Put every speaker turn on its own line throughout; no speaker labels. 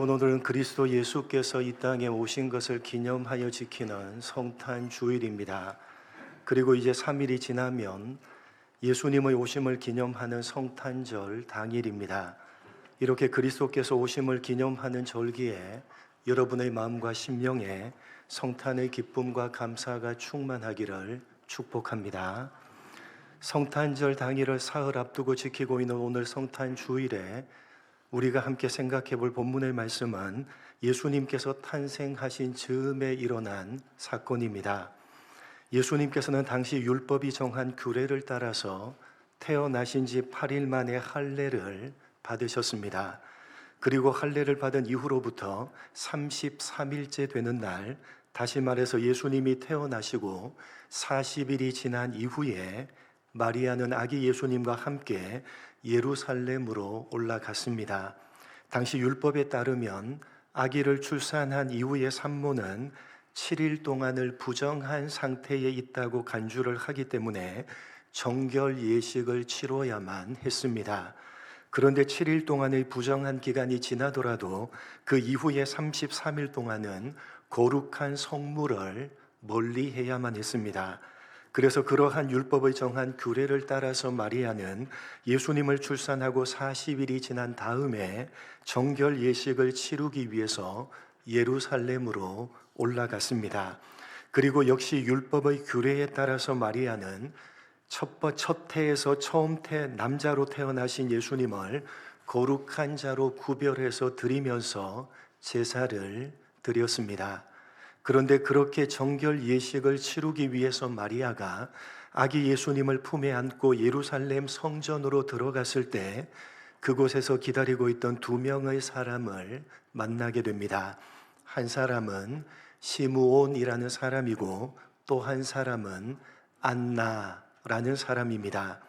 오늘은 그리스도 예수께서 이 땅에 오신 것을 기념하여 지키는 성탄 주일입니다. 그리고 이제 3일이 지나면 예수님의 오심을 기념하는 성탄절 당일입니다. 이렇게 그리스도께서 오심을 기념하는 절기에 여러분의 마음과 심령에 성탄의 기쁨과 감사가 충만하기를 축복합니다. 성탄절 당일을 사흘 앞두고 지키고 있는 오늘 성탄 주일에 우리가 함께 생각해 볼 본문의 말씀은 예수님께서 탄생하신 즈음에 일어난 사건입니다. 예수님께서는 당시 율법이 정한 규례를 따라서 태어나신 지 8일 만에 할례를 받으셨습니다. 그리고 할례를 받은 이후로부터 33일째 되는 날, 다시 말해서 예수님이 태어나시고 40일이 지난 이후에 마리아는 아기 예수님과 함께 예루살렘으로 올라갔습니다. 당시 율법에 따르면 아기를 출산한 이후의 산모는 7일 동안을 부정한 상태에 있다고 간주를 하기 때문에 정결 예식을 치러야만 했습니다. 그런데 7일 동안의 부정한 기간이 지나더라도 그 이후의 33일 동안은 거룩한 성물을 멀리해야만 했습니다. 그래서 그러한 율법의 정한 규례를 따라서 마리아는 예수님을 출산하고 40일이 지난 다음에 정결 예식을 치르기 위해서 예루살렘으로 올라갔습니다. 그리고 역시 율법의 규례에 따라서 마리아는 첫 태에서 처음 태 남자로 태어나신 예수님을 거룩한 자로 구별해서 드리면서 제사를 드렸습니다. 그런데 그렇게 정결 예식을 치르기 위해서 마리아가 아기 예수님을 품에 안고 예루살렘 성전으로 들어갔을 때 그곳에서 기다리고 있던 2명의 사람을 만나게 됩니다. 한 사람은 시므온이라는 사람이고 또 한 사람은 안나라는 사람입니다.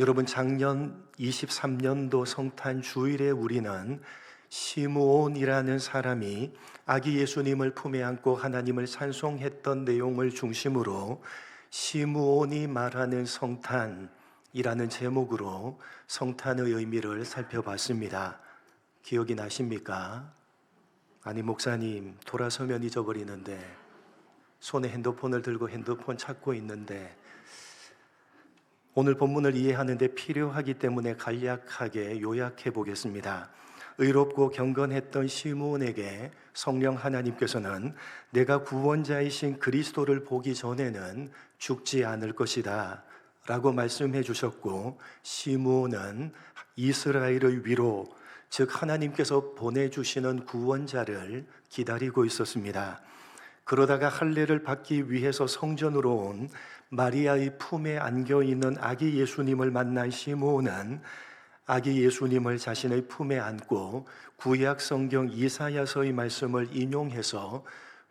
여러분, 작년 23년도 성탄 주일에 우리는 시므온이라는 사람이 아기 예수님을 품에 안고 하나님을 찬송했던 내용을 중심으로 시므온이 말하는 성탄이라는 제목으로 성탄의 의미를 살펴봤습니다. 기억이 나십니까? 아니, 목사님, 돌아서면 잊어버리는데, 손에 핸드폰을 들고 핸드폰 찾고 있는데, 오늘 본문을 이해하는데 필요하기 때문에 간략하게 요약해 보겠습니다. 의롭고 경건했던 시므온에게 성령 하나님께서는 내가 구원자이신 그리스도를 보기 전에는 죽지 않을 것이다 라고 말씀해 주셨고, 시므온은 이스라엘의 위로, 즉 하나님께서 보내주시는 구원자를 기다리고 있었습니다. 그러다가 할례를 받기 위해서 성전으로 온 마리아의 품에 안겨있는 아기 예수님을 만난 시므온은 아기 예수님을 자신의 품에 안고 구약 성경 이사야서의 말씀을 인용해서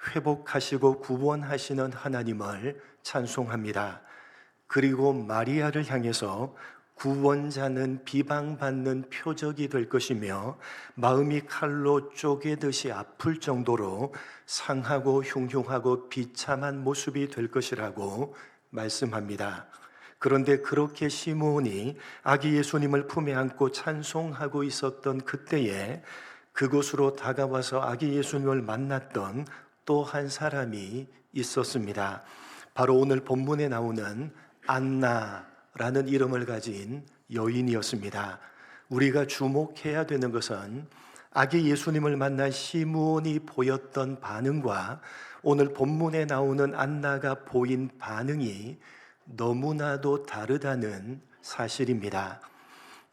회복하시고 구원하시는 하나님을 찬송합니다. 그리고 마리아를 향해서 구원자는 비방받는 표적이 될 것이며 마음이 칼로 쪼개듯이 아플 정도로 상하고 흉흉하고 비참한 모습이 될 것이라고 말씀합니다. 그런데 그렇게 시므온이 아기 예수님을 품에 안고 찬송하고 있었던 그때에 그곳으로 다가와서 아기 예수님을 만났던 또 한 사람이 있었습니다. 바로 오늘 본문에 나오는 안나라는 이름을 가진 여인이었습니다. 우리가 주목해야 되는 것은 아기 예수님을 만난 시므온이 보였던 반응과 오늘 본문에 나오는 안나가 보인 반응이 너무나도 다르다는 사실입니다.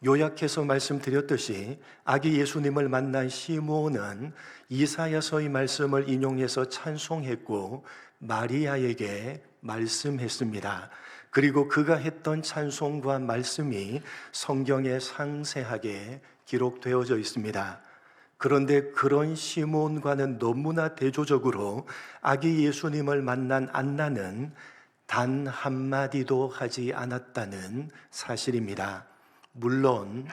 요약해서 말씀드렸듯이 아기 예수님을 만난 시므온은 이사야서의 말씀을 인용해서 찬송했고 마리아에게 말씀했습니다. 그리고 그가 했던 찬송과 말씀이 성경에 상세하게 기록되어져 있습니다. 그런데 그런 시므온과는 너무나 대조적으로 아기 예수님을 만난 안나는 단 한마디도 하지 않았다는 사실입니다. 물론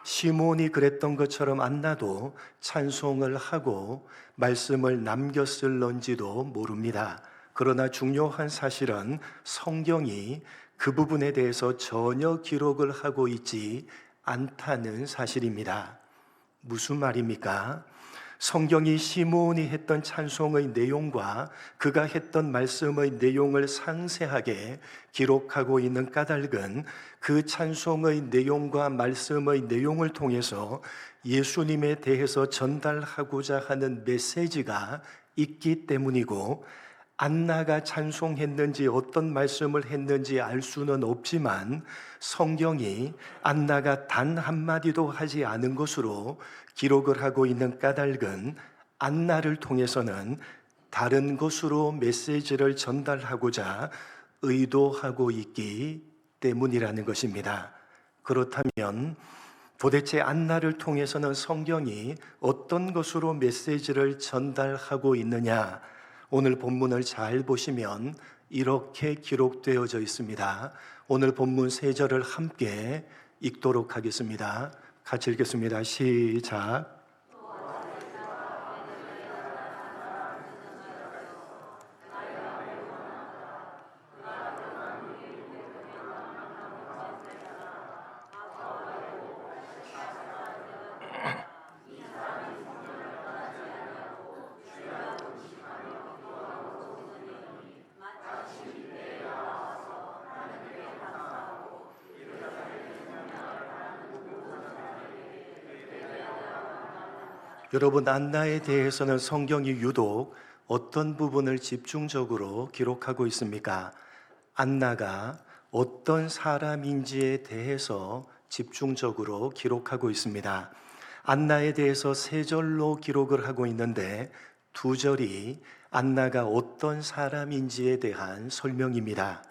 시므온이 그랬던 것처럼 안나도 찬송을 하고 말씀을 남겼을런지도 모릅니다. 그러나 중요한 사실은 성경이 그 부분에 대해서 전혀 기록을 하고 있지 않다는 사실입니다. 무슨 말입니까? 성경이 시므온이 했던 찬송의 내용과 그가 했던 말씀의 내용을 상세하게 기록하고 있는 까닭은 그 찬송의 내용과 말씀의 내용을 통해서 예수님에 대해서 전달하고자 하는 메시지가 있기 때문이고, 안나가 찬송했는지 어떤 말씀을 했는지 알 수는 없지만 성경이 안나가 단 한마디도 하지 않은 것으로 기록을 하고 있는 까닭은 안나를 통해서는 다른 것으로 메시지를 전달하고자 의도하고 있기 때문이라는 것입니다. 그렇다면 도대체 안나를 통해서는 성경이 어떤 것으로 메시지를 전달하고 있느냐? 오늘 본문을 잘 보시면 이렇게 기록되어져 있습니다. 오늘 본문 3절을 함께 읽도록 하겠습니다. 같이 읽겠습니다. 시작. 여러분, 안나에 대해서는 성경이 유독 어떤 부분을 집중적으로 기록하고 있습니까? 안나가 어떤 사람인지에 대해서 집중적으로 기록하고 있습니다. 안나에 대해서 3절로 기록을 하고 있는데 2절이 안나가 어떤 사람인지에 대한 설명입니다.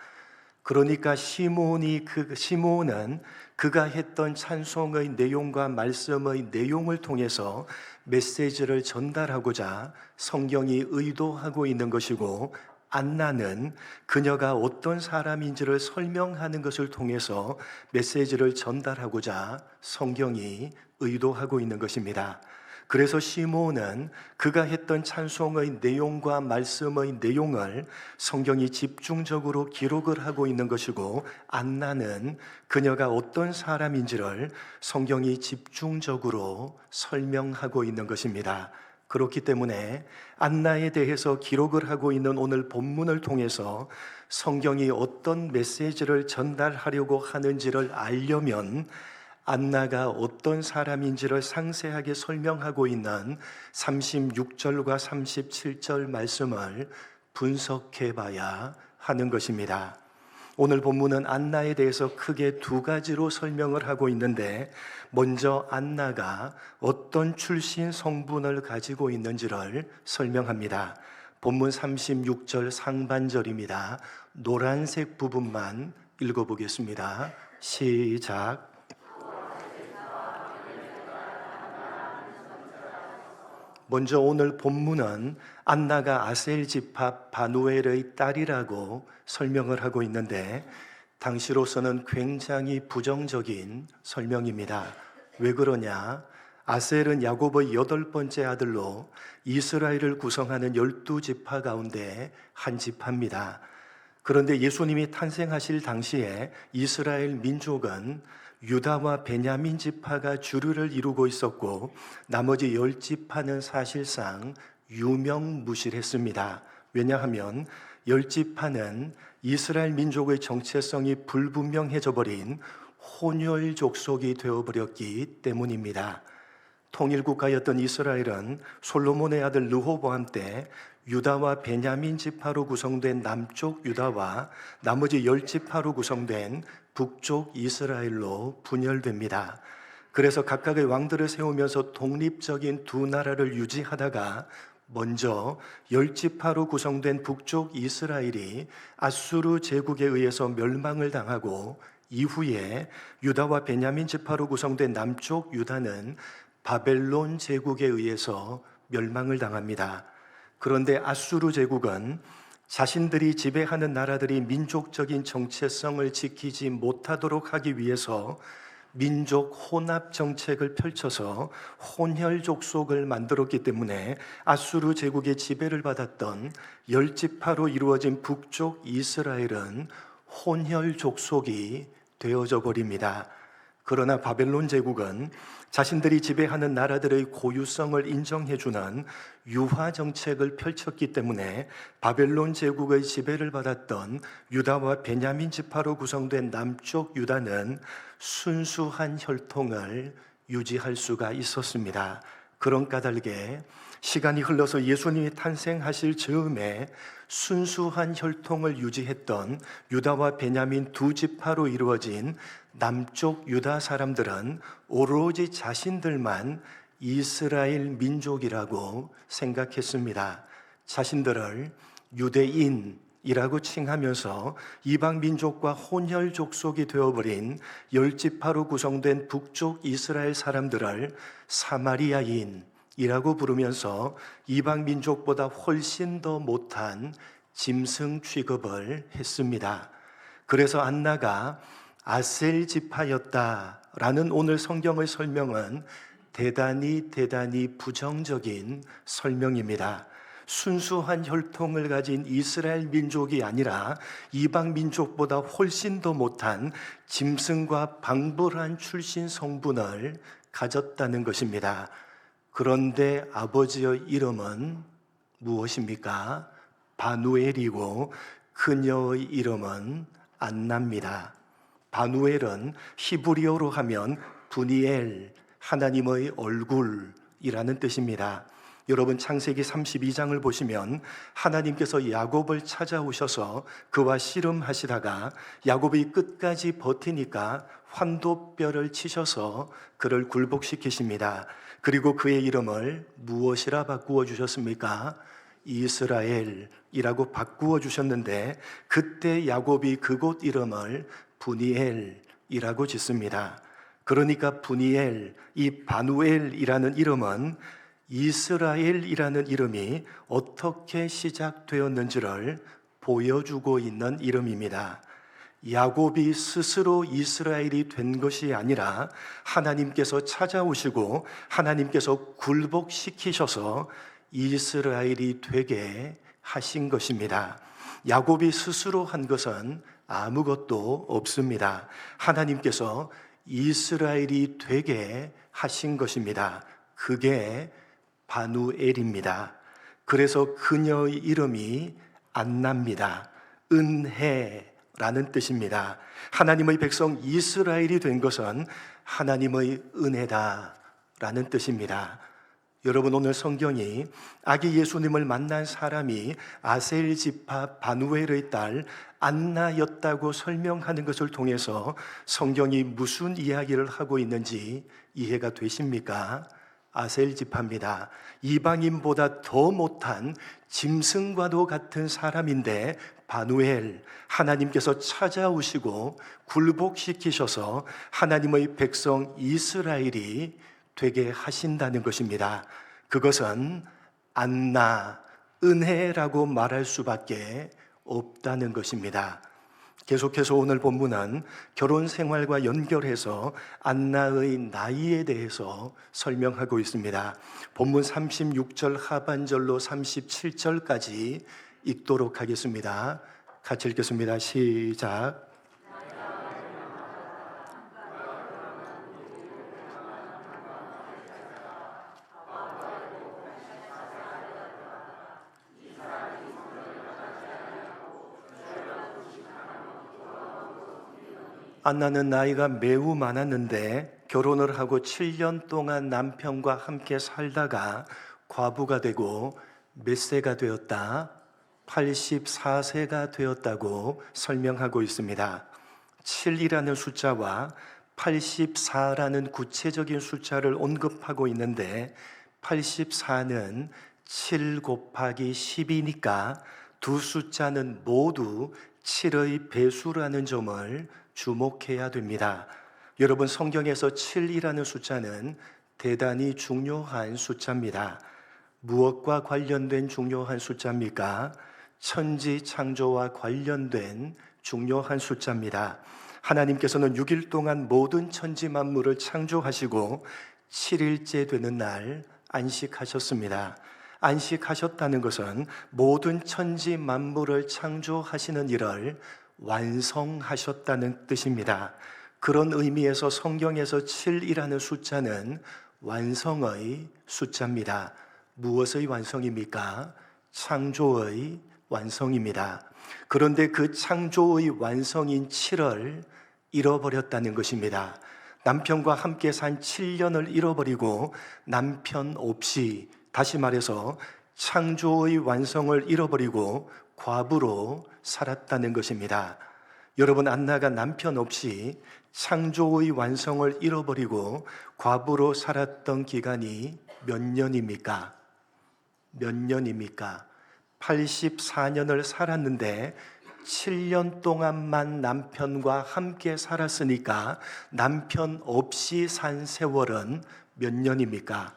그러니까 시므온은 그가 했던 찬송의 내용과 말씀의 내용을 통해서 메시지를 전달하고자 성경이 의도하고 있는 것이고, 안나는 그녀가 어떤 사람인지를 설명하는 것을 통해서 메시지를 전달하고자 성경이 의도하고 있는 것입니다. 그래서 시므온은 그가 했던 찬송의 내용과 말씀의 내용을 성경이 집중적으로 기록을 하고 있는 것이고, 안나는 그녀가 어떤 사람인지를 성경이 집중적으로 설명하고 있는 것입니다. 그렇기 때문에 안나에 대해서 기록을 하고 있는 오늘 본문을 통해서 성경이 어떤 메시지를 전달하려고 하는지를 알려면 안나가 어떤 사람인지를 상세하게 설명하고 있는 36절과 37절 말씀을 분석해 봐야 하는 것입니다. 오늘 본문은 안나에 대해서 크게 2가지로 설명을 하고 있는데, 먼저 안나가 어떤 출신 성분을 가지고 있는지를 설명합니다. 본문 36절 상반절입니다. 노란색 부분만 읽어보겠습니다. 시작. 먼저 오늘 본문은 안나가 아셀 지파 바누엘의 딸이라고 설명을 하고 있는데, 당시로서는 굉장히 부정적인 설명입니다. 왜 그러냐? 아셀은 야곱의 8번째 아들로 이스라엘을 구성하는 12지파 가운데 한 지파입니다. 그런데 예수님이 탄생하실 당시에 이스라엘 민족은 유다와 베냐민 지파가 주류를 이루고 있었고, 나머지 10지파는 사실상 유명무실했습니다. 왜냐하면 10지파는 이스라엘 민족의 정체성이 불분명해져 버린 혼혈 족속이 되어버렸기 때문입니다. 통일국가였던 이스라엘은 솔로몬의 아들 르호보암 때 유다와 베냐민 지파로 구성된 남쪽 유다와 나머지 10지파로 구성된 북쪽 이스라엘로 분열됩니다. 그래서 각각의 왕들을 세우면서 독립적인 2 나라를 유지하다가 먼저 10지파로 구성된 북쪽 이스라엘이 아수르 제국에 의해서 멸망을 당하고, 이후에 유다와 베냐민 지파로 구성된 남쪽 유다는 바벨론 제국에 의해서 멸망을 당합니다. 그런데 아수르 제국은 자신들이 지배하는 나라들이 민족적인 정체성을 지키지 못하도록 하기 위해서 민족 혼합 정책을 펼쳐서 혼혈 족속을 만들었기 때문에 아수르 제국의 지배를 받았던 10지파로 이루어진 북쪽 이스라엘은 혼혈 족속이 되어져 버립니다. 그러나 바벨론 제국은 자신들이 지배하는 나라들의 고유성을 인정해주는 유화 정책을 펼쳤기 때문에 바벨론 제국의 지배를 받았던 유다와 베냐민 지파로 구성된 남쪽 유다는 순수한 혈통을 유지할 수가 있었습니다. 그런 까닭에 시간이 흘러서 예수님이 탄생하실 즈음에 순수한 혈통을 유지했던 유다와 베냐민 두 지파로 이루어진 남쪽 유다 사람들은 오로지 자신들만 이스라엘 민족이라고 생각했습니다. 자신들을 유대인이라고 칭하면서 이방 민족과 혼혈 족속이 되어버린 10지파로 구성된 북쪽 이스라엘 사람들을 사마리아인이라고 부르면서 이방 민족보다 훨씬 더 못한 짐승 취급을 했습니다. 그래서 안나가 아셀 지파였다라는 오늘 성경의 설명은 대단히 부정적인 설명입니다. 순수한 혈통을 가진 이스라엘 민족이 아니라 이방 민족보다 훨씬 더 못한 짐승과 방불한 출신 성분을 가졌다는 것입니다. 그런데 아버지의 이름은 무엇입니까? 바누엘이고 그녀의 이름은 안나입니다. 바누엘은 히브리어로 하면 분이엘, 하나님의 얼굴이라는 뜻입니다. 여러분 창세기 32장을 보시면 하나님께서 야곱을 찾아오셔서 그와 씨름하시다가 야곱이 끝까지 버티니까 환도뼈를 치셔서 그를 굴복시키십니다. 그리고 그의 이름을 무엇이라 바꾸어 주셨습니까? 이스라엘이라고 바꾸어 주셨는데 그때 야곱이 그곳 이름을 분이엘이라고 짓습니다. 그러니까 분이엘, 이 바누엘이라는 이름은 이스라엘이라는 이름이 어떻게 시작되었는지를 보여주고 있는 이름입니다. 야곱이 스스로 이스라엘이 된 것이 아니라 하나님께서 찾아오시고 하나님께서 굴복시키셔서 이스라엘이 되게 하신 것입니다. 야곱이 스스로 한 것은 아무것도 없습니다. 하나님께서 이스라엘이 되게 하신 것입니다. 그게 바누엘입니다. 그래서 그녀의 이름이 안나입니다. 은혜라는 뜻입니다. 하나님의 백성 이스라엘이 된 것은 하나님의 은혜다라는 뜻입니다. 여러분 오늘 성경이 아기 예수님을 만난 사람이 아셀 지파 바누엘의 딸 안나였다고 설명하는 것을 통해서 성경이 무슨 이야기를 하고 있는지 이해가 되십니까? 아셀 지파입니다. 이방인보다 더 못한 짐승과도 같은 사람인데 바누엘, 하나님께서 찾아오시고 굴복시키셔서 하나님의 백성 이스라엘이 되게 하신다는 것입니다. 그것은 안나, 은혜라고 말할 수밖에 없다는 것입니다. 계속해서 오늘 본문은 결혼 생활과 연결해서 안나의 나이에 대해서 설명하고 있습니다. 본문 36절 하반절로 37절까지 읽도록 하겠습니다. 같이 읽겠습니다. 시작. 안나는 나이가 매우 많았는데 결혼을 하고 7년 동안 남편과 함께 살다가 과부가 되고 몇 세가 되었다? 84세가 되었다고 설명하고 있습니다. 7이라는 숫자와 84라는 구체적인 숫자를 언급하고 있는데 84는 7 곱하기 10이니까 두 숫자는 모두 7의 배수라는 점을 주목해야 됩니다. 여러분 성경에서 7이라는 숫자는 대단히 중요한 숫자입니다. 무엇과 관련된 중요한 숫자입니까? 천지 창조와 관련된 중요한 숫자입니다. 하나님께서는 6일 동안 모든 천지 만물을 창조하시고 7일째 되는 날 안식하셨습니다. 안식하셨다는 것은 모든 천지 만물을 창조하시는 일을 완성하셨다는 뜻입니다. 그런 의미에서 성경에서 7이라는 숫자는 완성의 숫자입니다. 무엇의 완성입니까? 창조의 완성입니다. 그런데 그 창조의 완성인 7을 잃어버렸다는 것입니다. 남편과 함께 산 7년을 잃어버리고 남편 없이, 다시 말해서 창조의 완성을 잃어버리고 과부로 살았다는 것입니다. 여러분, 안나가 남편 없이 창조의 완성을 잃어버리고 과부로 살았던 기간이 몇 년입니까? 몇 년입니까? 84년을 살았는데 7년 동안만 남편과 함께 살았으니까 남편 없이 산 세월은 몇 년입니까?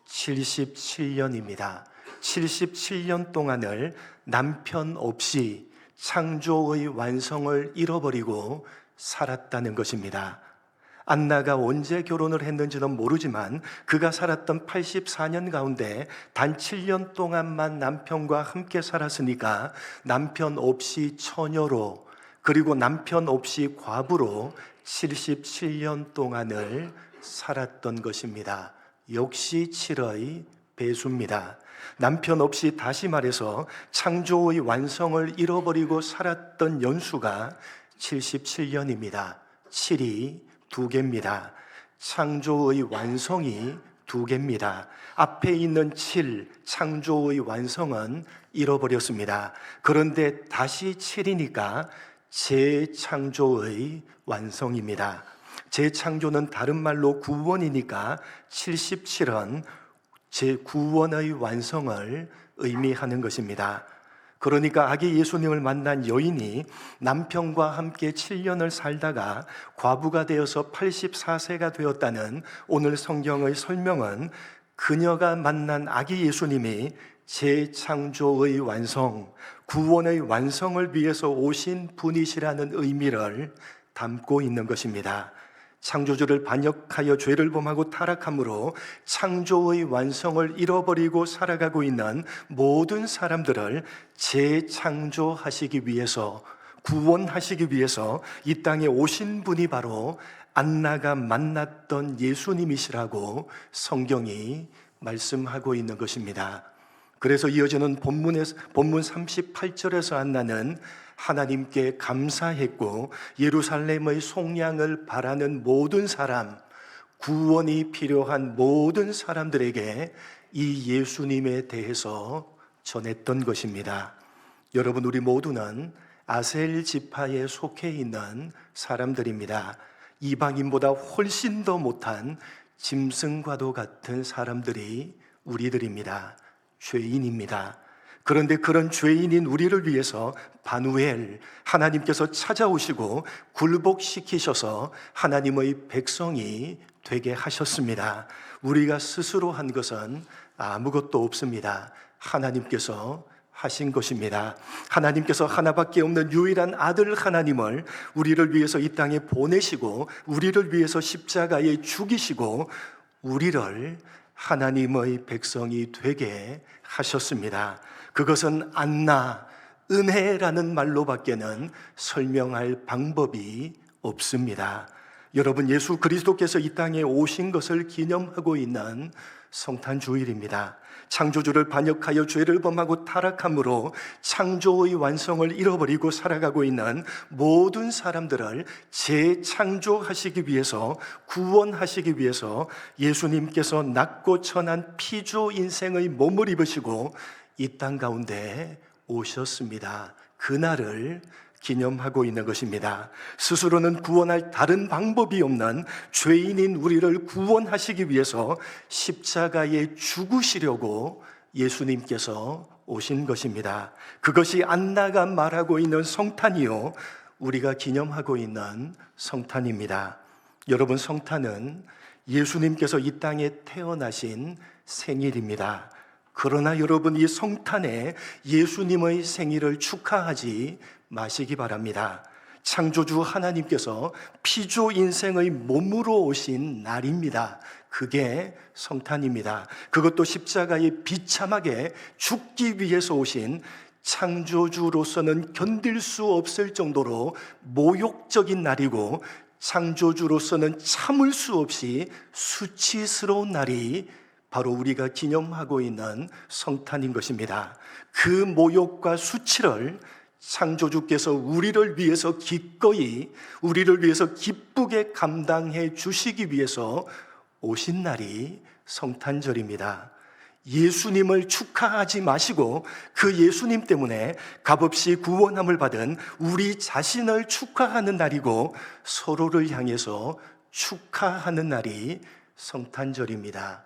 77년입니다. 77년 동안을 남편 없이 창조의 완성을 잃어버리고 살았다는 것입니다. 안나가 언제 결혼을 했는지는 모르지만 그가 살았던 84년 가운데 단 7년 동안만 남편과 함께 살았으니까 남편 없이 처녀로, 그리고 남편 없이 과부로 77년 동안을 살았던 것입니다. 역시 7의 배수입니다. 남편 없이, 다시 말해서 창조의 완성을 잃어버리고 살았던 연수가 77년입니다. 7이 2개입니다. 창조의 완성이 2개입니다. 앞에 있는 7, 창조의 완성은 잃어버렸습니다. 그런데 다시 7이니까 재창조의 완성입니다. 재창조는 다른 말로 구원이니까 77은 재구원의 완성을 의미하는 것입니다. 그러니까 아기 예수님을 만난 여인이 남편과 함께 7년을 살다가 과부가 되어서 84세가 되었다는 오늘 성경의 설명은 그녀가 만난 아기 예수님이 재창조의 완성, 구원의 완성을 위해서 오신 분이시라는 의미를 담고 있는 것입니다. 창조주를 반역하여 죄를 범하고 타락함으로 창조의 완성을 잃어버리고 살아가고 있는 모든 사람들을 재창조하시기 위해서, 구원하시기 위해서 이 땅에 오신 분이 바로 안나가 만났던 예수님이시라고 성경이 말씀하고 있는 것입니다. 그래서 이어지는 본문 38절에서 안나는 하나님께 감사했고 예루살렘의 속량을 바라는 모든 사람, 구원이 필요한 모든 사람들에게 이 예수님에 대해서 전했던 것입니다. 여러분, 우리 모두는 아셀 지파에 속해 있는 사람들입니다. 이방인보다 훨씬 더 못한 짐승과도 같은 사람들이 우리들입니다. 죄인입니다. 그런데 그런 죄인인 우리를 위해서 바누엘, 하나님께서 찾아오시고 굴복시키셔서 하나님의 백성이 되게 하셨습니다. 우리가 스스로 한 것은 아무것도 없습니다. 하나님께서 하신 것입니다. 하나님께서 하나밖에 없는 유일한 아들 하나님을 우리를 위해서 이 땅에 보내시고 우리를 위해서 십자가에 죽이시고 우리를 하나님의 백성이 되게 하셨습니다. 그것은 안나, 은혜라는 말로밖에는 설명할 방법이 없습니다. 여러분, 예수 그리스도께서 이 땅에 오신 것을 기념하고 있는 성탄주일입니다. 창조주를 반역하여 죄를 범하고 타락함으로 창조의 완성을 잃어버리고 살아가고 있는 모든 사람들을 재창조하시기 위해서, 구원하시기 위해서 예수님께서 낮고 천한 피조 인생의 몸을 입으시고 이 땅 가운데 오셨습니다. 그날을 기념하고 있는 것입니다. 스스로는 구원할 다른 방법이 없는 죄인인 우리를 구원하시기 위해서 십자가에 죽으시려고 예수님께서 오신 것입니다. 그것이 안나가 말하고 있는 성탄이요, 우리가 기념하고 있는 성탄입니다. 여러분, 성탄은 예수님께서 이 땅에 태어나신 생일입니다. 그러나 여러분, 이 성탄에 예수님의 생일을 축하하지 마시기 바랍니다. 창조주 하나님께서 피조 인생의 몸으로 오신 날입니다. 그게 성탄입니다. 그것도 십자가에 비참하게 죽기 위해서 오신, 창조주로서는 견딜 수 없을 정도로 모욕적인 날이고 창조주로서는 참을 수 없이 수치스러운 날이 바로 우리가 기념하고 있는 성탄인 것입니다. 그 모욕과 수치를 창조주께서 우리를 위해서 기꺼이, 우리를 위해서 기쁘게 감당해 주시기 위해서 오신 날이 성탄절입니다. 예수님을 축하하지 마시고 그 예수님 때문에 값없이 구원함을 받은 우리 자신을 축하하는 날이고, 서로를 향해서 축하하는 날이 성탄절입니다.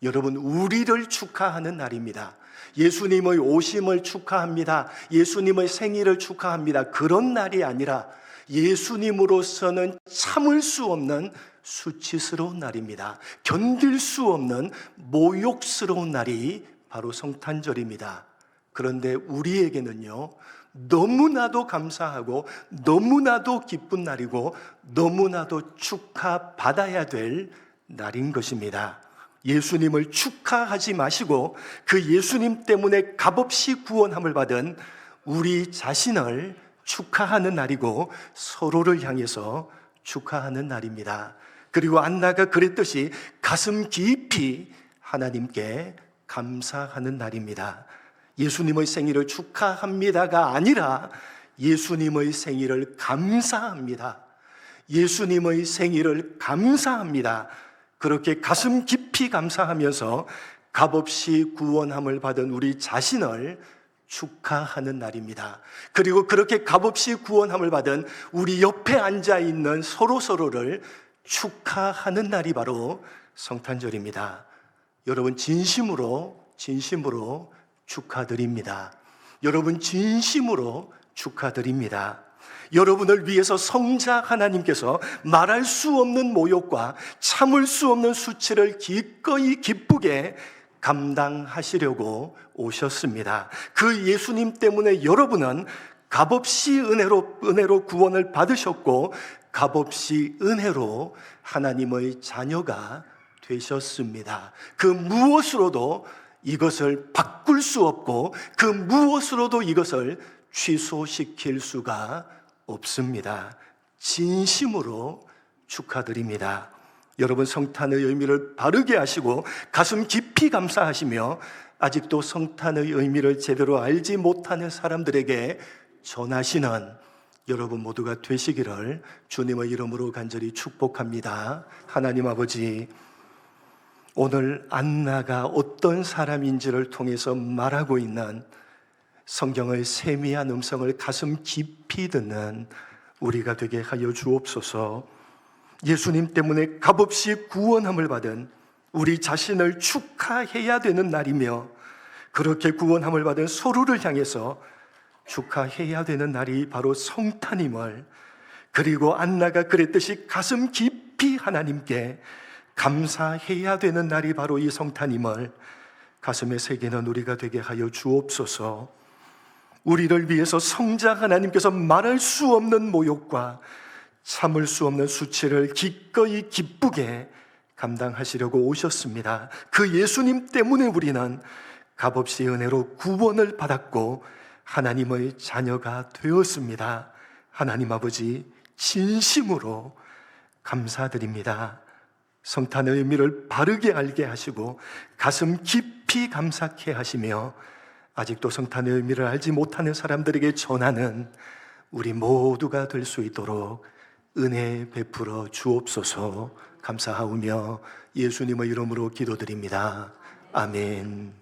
여러분, 우리를 축하하는 날입니다. 예수님의 오심을 축하합니다. 예수님의 생일을 축하합니다. 그런 날이 아니라 예수님으로서는 참을 수 없는 수치스러운 날입니다. 견딜 수 없는 모욕스러운 날이 바로 성탄절입니다. 그런데 우리에게는요, 너무나도 감사하고 너무나도 기쁜 날이고 너무나도 축하받아야 될 날인 것입니다. 예수님을 축하하지 마시고 그 예수님 때문에 값없이 구원함을 받은 우리 자신을 축하하는 날이고, 서로를 향해서 축하하는 날입니다. 그리고 안나가 그랬듯이 가슴 깊이 하나님께 감사하는 날입니다. 예수님의 생일을 축하합니다가 아니라 예수님의 생일을 감사합니다. 예수님의 생일을 감사합니다. 그렇게 가슴 깊이 감사하면서 값없이 구원함을 받은 우리 자신을 축하하는 날입니다. 그리고 그렇게 값없이 구원함을 받은 우리 옆에 앉아있는 서로를 축하하는 날이 바로 성탄절입니다. 여러분, 진심으로 축하드립니다. 여러분, 진심으로 축하드립니다. 여러분을 위해서 성자 하나님께서 말할 수 없는 모욕과 참을 수 없는 수치를 기꺼이 기쁘게 감당하시려고 오셨습니다. 그 예수님 때문에 여러분은 값없이 은혜로 구원을 받으셨고, 값없이 은혜로 하나님의 자녀가 되셨습니다. 그 무엇으로도 이것을 바꿀 수 없고 그 무엇으로도 이것을 취소시킬 수가 없습니다. 진심으로 축하드립니다. 여러분, 성탄의 의미를 바르게 하시고 가슴 깊이 감사하시며 아직도 성탄의 의미를 제대로 알지 못하는 사람들에게 전하시는 여러분 모두가 되시기를 주님의 이름으로 간절히 축복합니다. 하나님 아버지, 오늘 안나가 어떤 사람인지를 통해서 말하고 있는 성경의 세미한 음성을 가슴 깊이 듣는 우리가 되게 하여 주옵소서. 예수님 때문에 값없이 구원함을 받은 우리 자신을 축하해야 되는 날이며, 그렇게 구원함을 받은 서로를 향해서 축하해야 되는 날이 바로 성탄임을, 그리고 안나가 그랬듯이 가슴 깊이 하나님께 감사해야 되는 날이 바로 이 성탄임을 가슴에 새기는 우리가 되게 하여 주옵소서. 우리를 위해서 성자 하나님께서 말할 수 없는 모욕과 참을 수 없는 수치를 기꺼이 기쁘게 감당하시려고 오셨습니다. 그 예수님 때문에 우리는 값없이 은혜로 구원을 받았고 하나님의 자녀가 되었습니다. 하나님 아버지, 진심으로 감사드립니다. 성탄의 의미를 바르게 알게 하시고 가슴 깊이 감사케 하시며 아직도 성탄의 의미를 알지 못하는 사람들에게 전하는 우리 모두가 될 수 있도록 은혜 베풀어 주옵소서. 감사하오며 예수님의 이름으로 기도드립니다. 아멘.